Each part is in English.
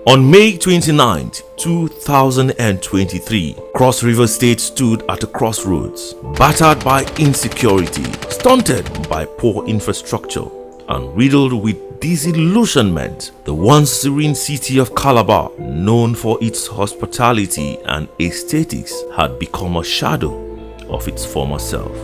On May 29, 2023, Cross River State stood at a crossroads, battered by insecurity, stunted by poor infrastructure, and riddled with disillusionment. The once serene city of Calabar, known for its hospitality and aesthetics, had become a shadow of its former self.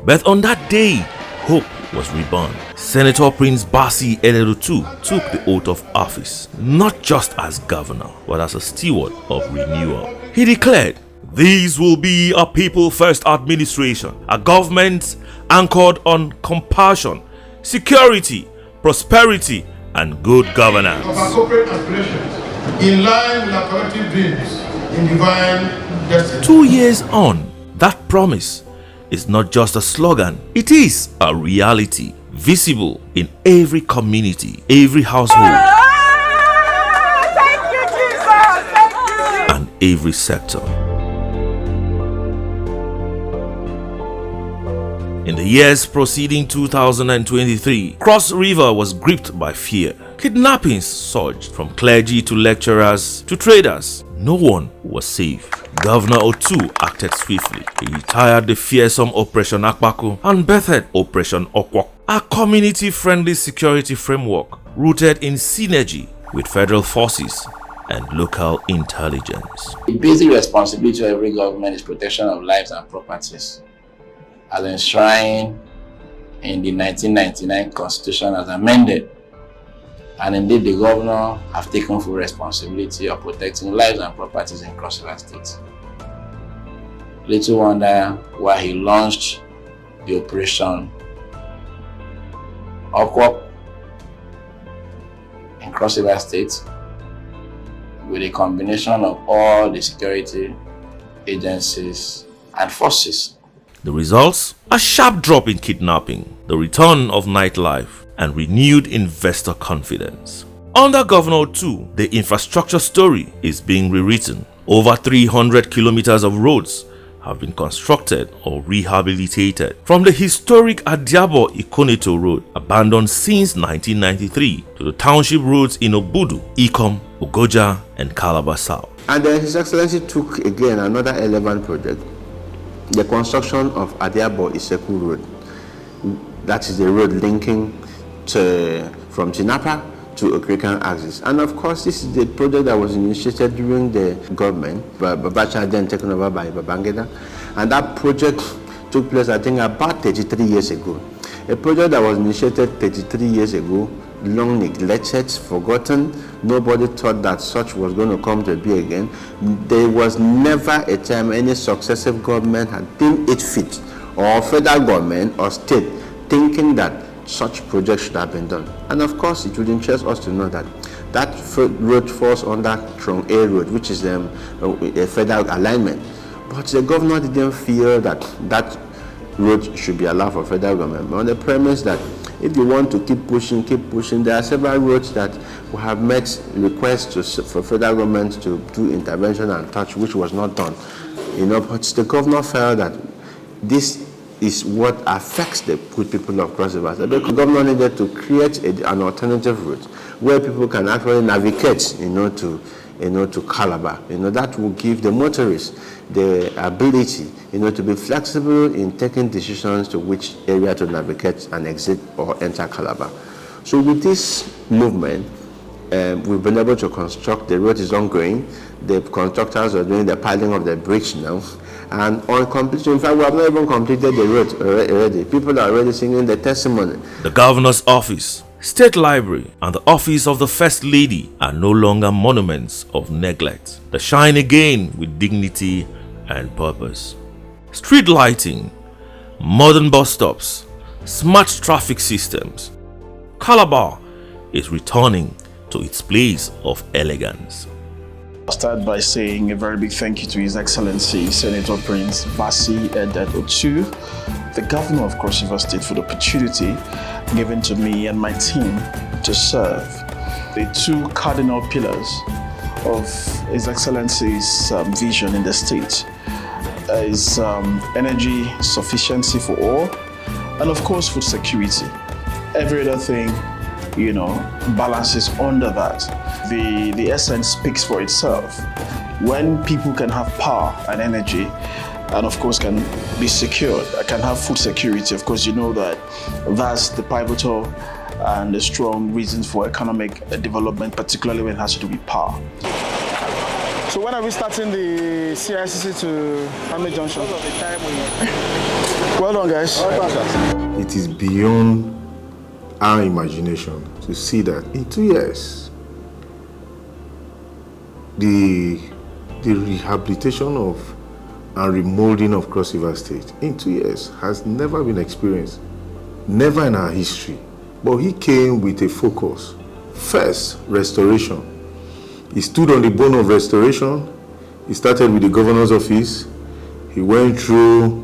But on that day, hope was reborn. Senator Prince Bassey Elerutu took the oath of office, not just as governor, but as a steward of renewal. He declared, "This will be a people-first administration, a government anchored on compassion, security, prosperity, and good governance." Of our corporate aspirations, in line with our collective dreams in divine destiny. 2 years on, that promise is not just a slogan, it is a reality, visible in every community, every household, Thank you, Jesus. Thank you. and every sector. In the years preceding 2023, Cross River was gripped by fear. Kidnappings surged from clergy to lecturers to traders. No one was safe. Governor Otu acted swiftly. He retired the fearsome Operation Akbaku and birthed Operation Okwok, a community-friendly security framework rooted in synergy with federal forces and local intelligence. The basic responsibility of every government is protection of lives and properties, as enshrined in the 1999 Constitution as amended. And indeed, the governor have taken full responsibility of protecting lives and properties in Cross River State. Little wonder why he launched the Operation Okwok in Cross River State with a combination of all the security agencies and forces. The results? A sharp drop in kidnapping, the return of nightlife, and renewed investor confidence. Under Governor Otu, the infrastructure story is being rewritten. Over 300 kilometers of roads have been constructed or rehabilitated. From the historic Adiabo-Ikoneto Road, abandoned since 1993, to the township roads in Obudu, Ikom, Ogoja, and Calabar South. And then His Excellency took again another relevant project, the construction of Adiabo-Iseku Road. That is the road linking from Tinapa to Okrekan axis. And of course, this is the project that was initiated during the government, Babacha then taken over by Babangida. And that project took place, I think, about 33 years ago. A project that was initiated 33 years ago, long neglected, forgotten. Nobody thought that such was going to come to be again. There was never a time any successive government had deemed it fit, or federal government or state, thinking that such projects should have been done. And of course, it would interest us to know that that road falls under Trong A Road, which is a federal alignment. But the governor didn't feel that that road should be allowed for federal government, on the premise that if you want to keep pushing, there are several roads that we have met requests for federal government to do intervention and touch, which was not done. But the governor felt that this is what affects the good people of Cross River. The governor needed to create an alternative route where people can actually navigate, to Calabar. That will give the motorists the ability, to be flexible in taking decisions to which area to navigate and exit or enter Calabar. So with this movement, we've been able to construct. The road is ongoing. The constructors are doing the piling of the bridge now. And on completion, in fact, we have not even completed the road already. People are already singing the testimony. The governor's office, State Library, and the office of the First Lady are no longer monuments of neglect. They shine again with dignity and purpose. Street lighting, modern bus stops, smart traffic systems. Calabar is returning to its place of elegance. I'll start by saying a very big thank you to His Excellency Senator Prince Bassey Otu, the Governor of Cross River State, for the opportunity given to me and my team to serve. The two cardinal pillars of His Excellency's vision in the state is energy sufficiency for all, and of course food security. Every other thing balances under that. The essence speaks for itself. When people can have power and energy, and of course can be secured, can have food security, of course that's the pivotal and the strong reasons for economic development, particularly when it has to do with power. So when are we starting the CICC to Hamlet Junction? Well done, guys. It is beyond our imagination to see that in 2 years, the rehabilitation of and remolding of Cross River State in 2 years has never been experienced, never in our history. But he came with a focus. First, restoration. He stood on the bone of restoration. He started with the governor's office. He went through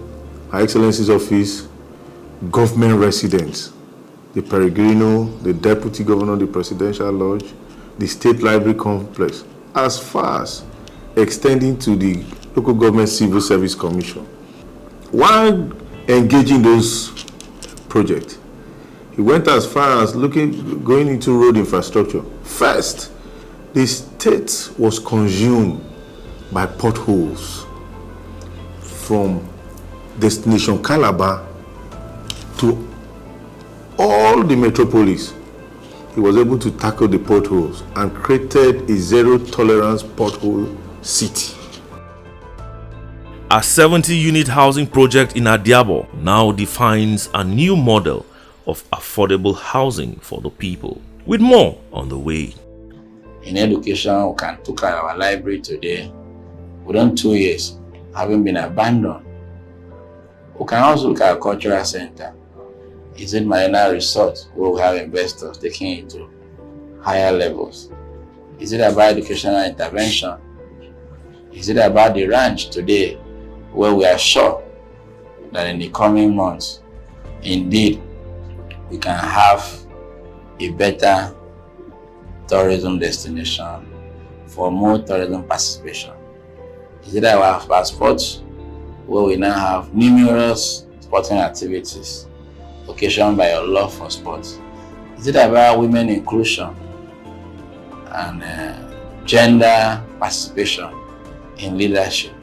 Her Excellency's office, government residents, the Peregrino, the deputy governor, the presidential lodge, the state library complex, as far as extending to the local government civil service commission. While engaging those projects, he went as far as going into road infrastructure. First, the state was consumed by potholes from destination Calabar to all the metropolis. He was able to tackle the potholes and created a zero-tolerance pothole city. A 70-unit housing project in Adiabo now defines a new model of affordable housing for the people, with more on the way. In education, we can look at our library today, within 2 years, having been abandoned. We can also look at a cultural center. Is it Marina Resort where we have investors taking it to higher levels? Is it about educational intervention? Is it about the ranch today where we are sure that in the coming months, indeed, we can have a better tourism destination for more tourism participation? Is it about sports where we now have numerous sporting activities occasioned by your love for sports? Is it about women inclusion and gender participation in leadership?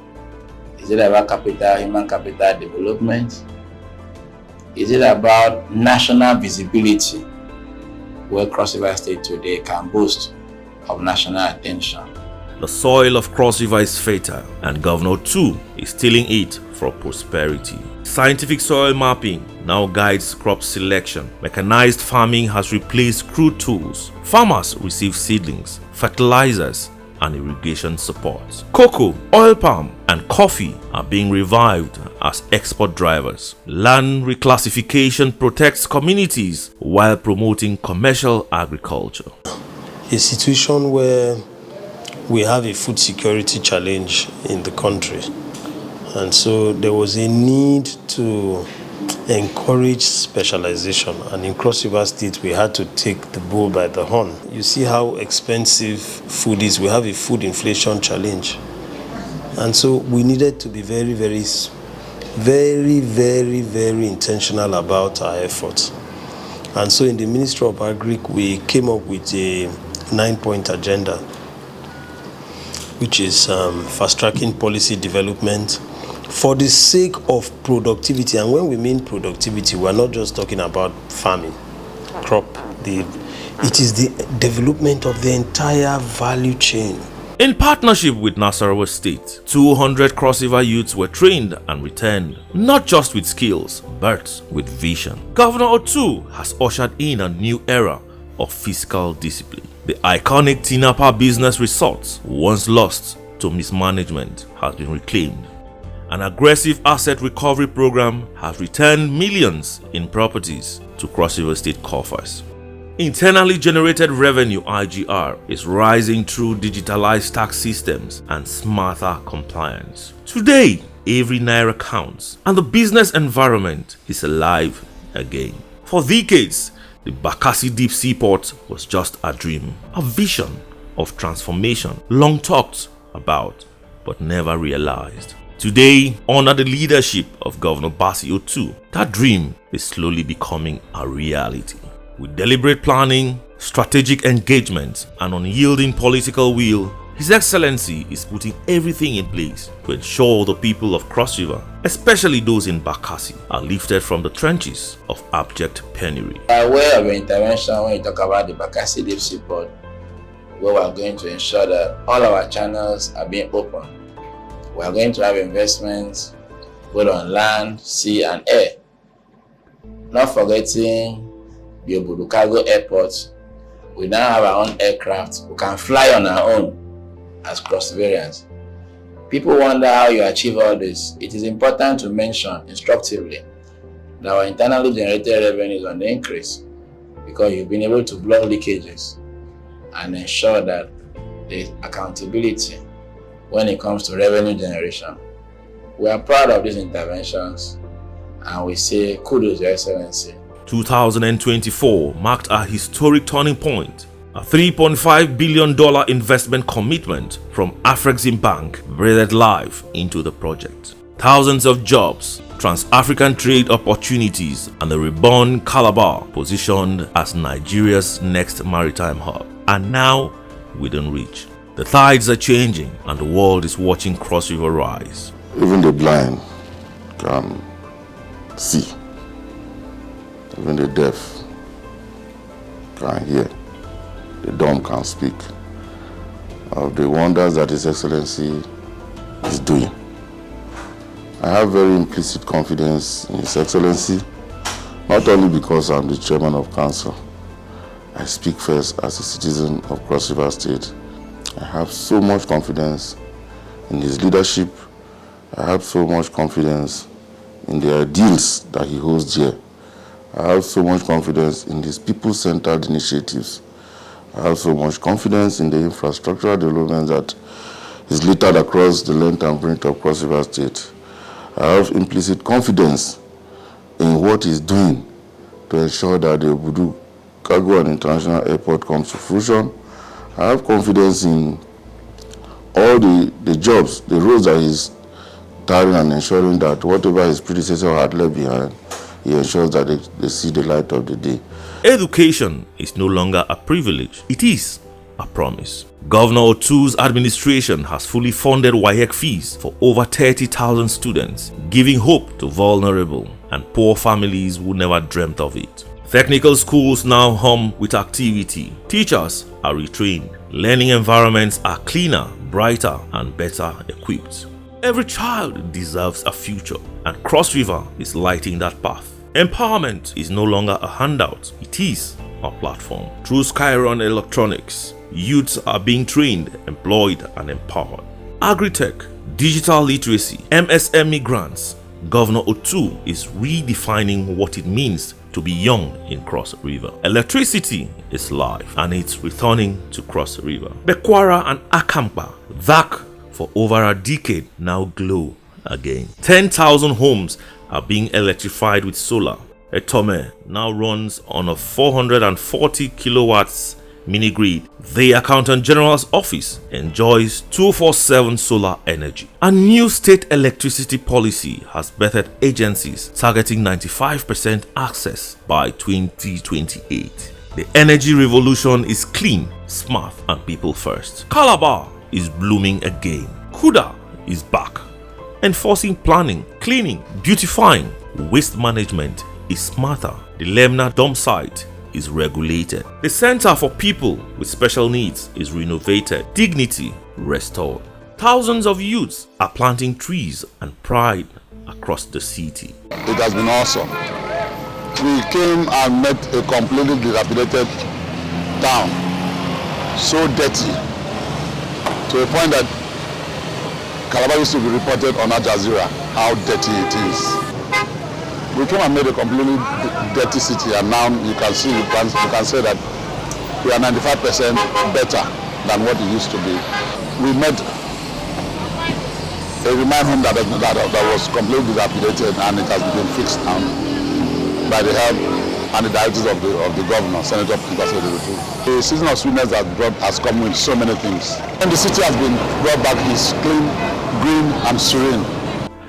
Is it about human capital development? Is it about national visibility where Cross River State today can boast of national attention? The soil of Cross River is fertile, and Governor Otu is tilling it for prosperity. Scientific soil mapping now guides crop selection. Mechanized farming has replaced crude tools. Farmers receive seedlings, fertilizers, and irrigation support. Cocoa, oil palm, and coffee are being revived as export drivers. Land reclassification protects communities while promoting commercial agriculture. A situation where we have a food security challenge in the country, and so there was a need to encourage specialization, and in Cross River State we had to take the bull by the horn. You see how expensive food is. We have a food inflation challenge, and so we needed to be very intentional about our efforts. And so in the Ministry of Agri, we came up with a 9-point agenda, which is fast-tracking policy development for the sake of productivity. And when we mean productivity, we're not just talking about farming, crop. It is the development of the entire value chain. In partnership with Nasarawa State, 200 Cross River youths were trained and returned, not just with skills, but with vision. Governor Otu has ushered in a new era of fiscal discipline. The iconic Tinapa Business Resort, once lost to mismanagement, has been reclaimed. An aggressive asset recovery program has returned millions in properties to Cross River State coffers. Internally generated revenue (IGR) is rising through digitalized tax systems and smarter compliance. Today, every naira counts, and the business environment is alive again. For decades, the Bakassi Deep Seaport was just a dream, a vision of transformation long talked about but never realized. Today, under the leadership of Governor Bassi Otu, that dream is slowly becoming a reality. With deliberate planning, strategic engagement, and unyielding political will, His Excellency is putting everything in place to ensure the people of Cross River, especially those in Bakassi, are lifted from the trenches of abject penury. By way of intervention, when you talk about the Bakassi Deep Sea Port, where we are going to ensure that all our channels are being open. We are going to have investments both on land, sea, and air. Not forgetting the Obudu Cargo Airport. We now have our own aircraft. We can fly on our own as Cross-Riverians. People wonder how you achieve all this. It is important to mention instructively that our internally generated revenue is on the increase because you've been able to block leakages and ensure that there is accountability when it comes to revenue generation. We are proud of these interventions and we say kudos, Your Excellency. 2024 marked a historic turning point. A $3.5 billion investment commitment from Afrexim Bank breathed life into the project. Thousands of jobs, trans-African trade opportunities, and the reborn Calabar positioned as Nigeria's next maritime hub are now within reach. The tides are changing and the world is watching Cross River rise. Even the blind can see. Even the deaf can hear. The dumb can speak of the wonders that His Excellency is doing. I have very implicit confidence in His Excellency, not only because I'm the chairman of council. I speak first as a citizen of Cross River State. I have so much confidence in his leadership. I have so much confidence in the ideals that he holds here. I have so much confidence in his people-centered initiatives. I have so much confidence in the infrastructural development that is littered across the length and breadth of Cross River State. I have implicit confidence in what he's doing to ensure that the Obudu Cargo and International Airport comes to fruition. I have confidence in all the jobs, the roads that he's tarring and ensuring that whatever his predecessor had left behind, he ensures that they see the light of the day. Education is no longer a privilege, it is a promise. Governor Otu's administration has fully funded WAEC fees for over 30,000 students, giving hope to vulnerable and poor families who never dreamt of it. Technical schools now hum with activity. Teachers are retrained. Learning environments are cleaner, brighter, and better equipped. Every child deserves a future, and Cross River is lighting that path. Empowerment is no longer a handout, it is a platform. Through Skyron Electronics, youths are being trained, employed, and empowered. Agritech, digital literacy, MSME grants. Governor Otu is redefining what it means to be young in Cross River. Electricity is life and it's returning to Cross River. Bekwara and Akampa, that for over a decade, now glow again. 10,000 homes are being electrified with solar. Etome now runs on a 440 kilowatts mini grid. The Accountant General's office enjoys 24/7 solar energy. A new state electricity policy has birthed agencies targeting 95% access by 2028. The energy revolution is clean, smart, and people first. Calabar is blooming again. Kuda is back. Enforcing planning, cleaning, beautifying, waste management is smarter. The Lemna dump site is regulated. The Center for People with Special Needs is renovated. Dignity restored. Thousands of youths are planting trees and pride across the city. It has been awesome. We came and met a completely dilapidated town, so dirty, to a point that Calabar used to be reported on Al Jazeera how dirty it is. We came and made a completely dirty city, and now you can see, you can say that we are 95% better than what it used to be. We met a remand home that was completely dilapidated, and it has been fixed now by the help and the directives of the governor, Senator Pimpas. The season of sweetness has come with so many things. And the city has been brought back, is clean, green, and serene.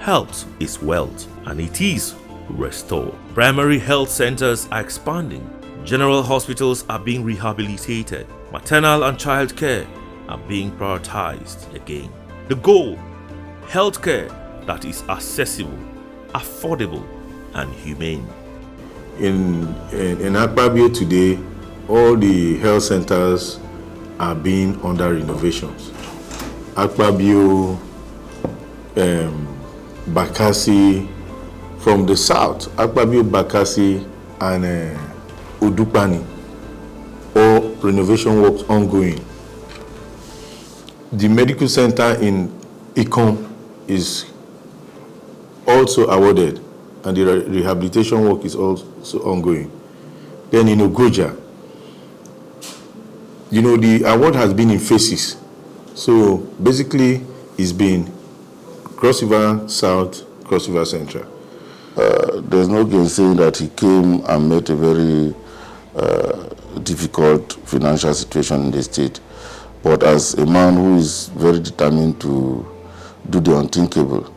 Health is wealth, and it is restored. Primary health centers are expanding. General hospitals are being rehabilitated. Maternal and child care are being prioritized again. The goal, healthcare that is accessible, affordable, and humane. In Akpabio today, all the health centers are being under renovations. Akpabio, Bakassi, from the south, Akpabio, Bakassi, and Udupani, all renovation works ongoing. The medical center in Ikom is also awarded, and the rehabilitation work is also ongoing. Then in Ogoja, the award has been in phases. So basically, it's been Cross River South, Cross River Central. There's no saying that he came and met a very difficult financial situation in the state. But as a man who is very determined to do the unthinkable,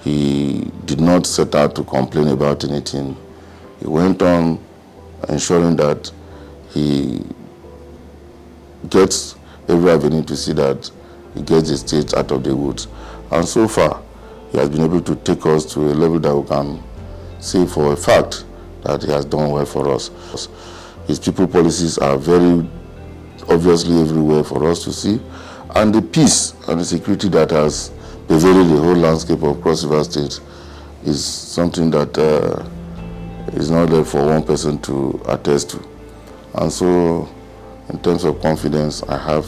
he did not set out to complain about anything. He went on ensuring that he gets every avenue to see that he gets the state out of the woods. And so far, he has been able to take us to a level that we can say for a fact that he has done well for us. His people policies are very obviously everywhere for us to see. And the peace and the security that has pervaded the whole landscape of Cross River State is something that is not there for one person to attest to. And so, in terms of confidence, I have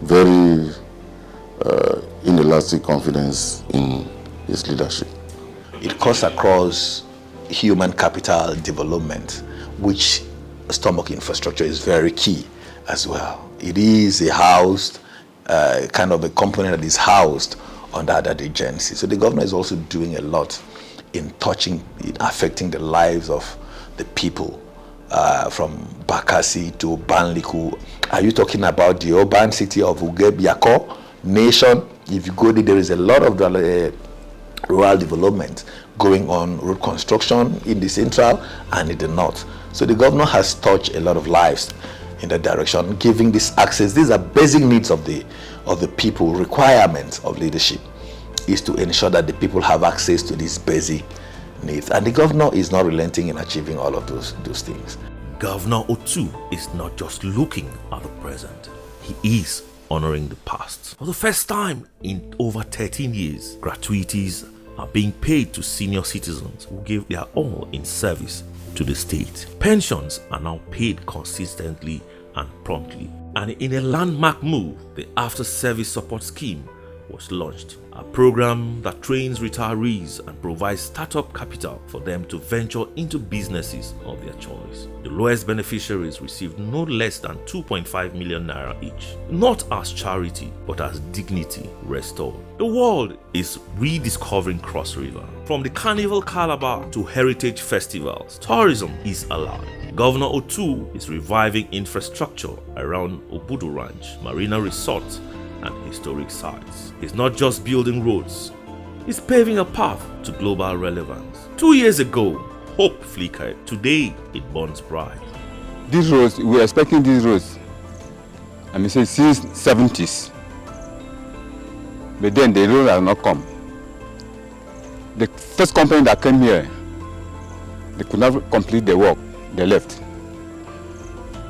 very inelastic confidence in his leadership. It cuts across human capital development, which stomach infrastructure is very key as well. It is a housed, kind of a component that is housed under that agency. So the governor is also doing a lot in affecting the lives of the people from Bakassi to Banliku. Are you talking about the urban city of Ugebiako Nation? If you go there is a lot of rural development going on, road construction in the central and in the north. So the governor has touched a lot of lives in that direction, giving this access. These are basic needs of the people. Requirements of leadership is to ensure that the people have access to these basic needs. And the governor is not relenting in achieving all of those things. Governor Otu is not just looking at the present, he is honoring the past. For the first time in over 13 years, gratuities are being paid to senior citizens who gave their all in service to the state. Pensions are now paid consistently and promptly. And in a landmark move, the After Service Support Scheme was launched, a program that trains retirees and provides startup capital for them to venture into businesses of their choice. The lowest beneficiaries received no less than 2.5 million naira each, not as charity but as dignity restored. The world is rediscovering Cross River. From the Carnival Calabar to heritage festivals, tourism is allowed. Governor Otu is reviving infrastructure around Obudu Ranch, Marina Resort, and historic sites. It's not just building roads, it's paving a path to global relevance. 2 years ago, hope flickered. Today, it burns bright. These roads, we were expecting these roads, since 70s. But then the roads have not come. The first company that came here, they could not complete the work, they left.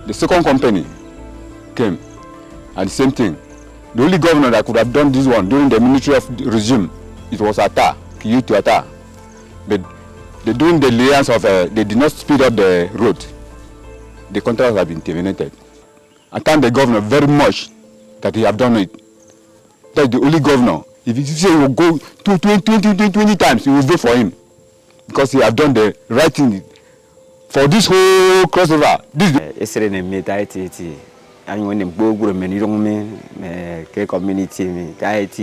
The second company came, and the same thing. The only governor that could have done this one during the military of the regime, it was Atta, Kiyutu Atta. But during the liaison of, they did not speed up the road. The contracts have been terminated. I thank the governor very much that he have done it. That's the only governor. If you say he will go 20 times, you will vote for him. Because he have done the right thing for this whole Cross River. And when them go good many young men, community, because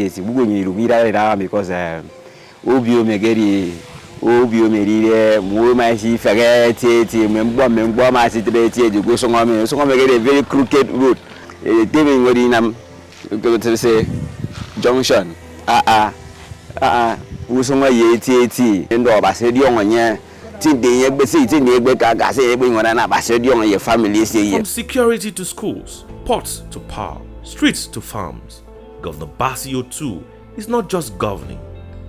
Obio Megeri, Obio Meri, Mumashi, Fagati, Member, my situation, you go somewhere, so I get a very crooked road. David Modinam, go to say junction. Usoma Yeti, and I said, young one, yeah, From security to schools, ports to power, streets to farms, Governor Bassey Otu is not just governing,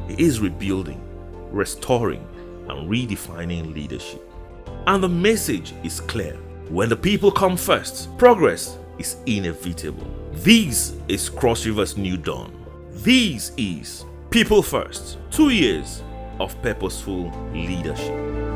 he is rebuilding, restoring, and redefining leadership. And the message is clear. When the people come first, progress is inevitable. This is Cross River's new dawn. This is People First, 2 years of purposeful leadership.